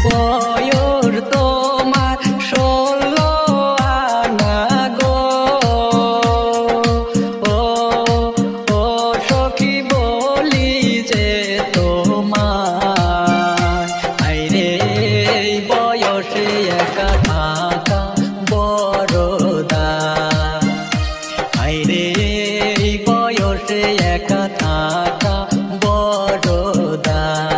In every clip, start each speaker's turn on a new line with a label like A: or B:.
A: বয়স তোমার 16 আনা গো। ও ও সখী বলি যে তোমার, আইরে বয়সে একা থাকা বড় দায়, আইরে বয়সে একা থাকা বড় দায়।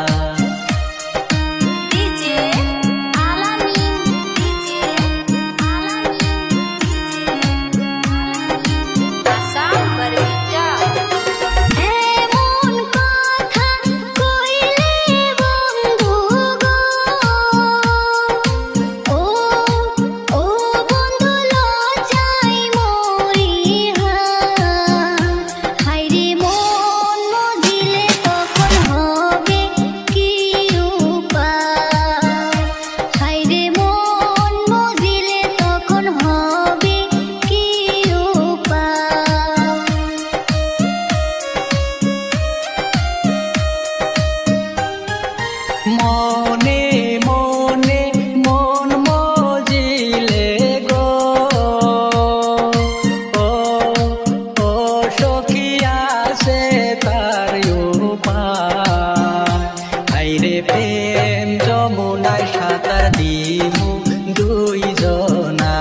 A: মনে মনে মন মজিলে গো। ও ও সখী আছে তার উপায়, আইরে প্রেম যমুনায় সাঁতার দিমু দুইজনা,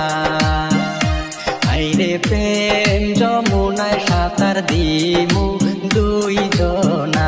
A: আইরে প্রেম যমুনায় সাঁতার দিমু দুইজনা।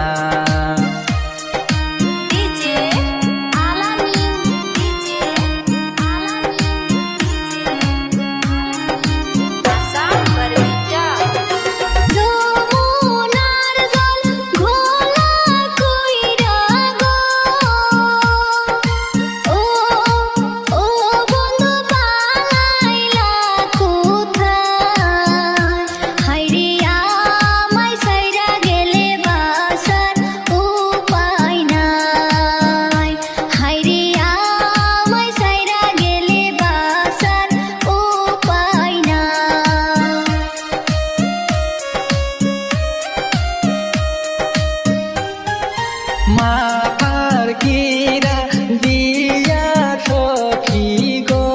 A: মাথার কিরা দিয়া সখী গো।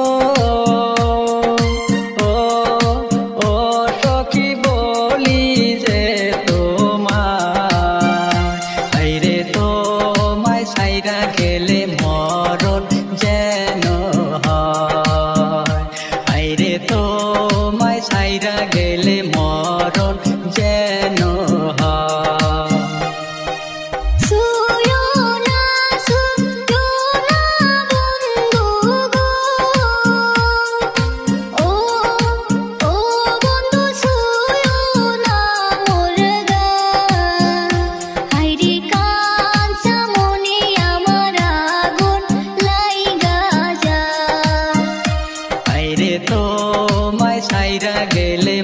A: ও ও সখী বলি যে তোমার, আইরে তোমায় ছাইরা গেলে মরণ যেন হয়, আইরে তোমায় ছাইরা গেলে মরণ যেন হয়। তোমায় ছাইরা গেলে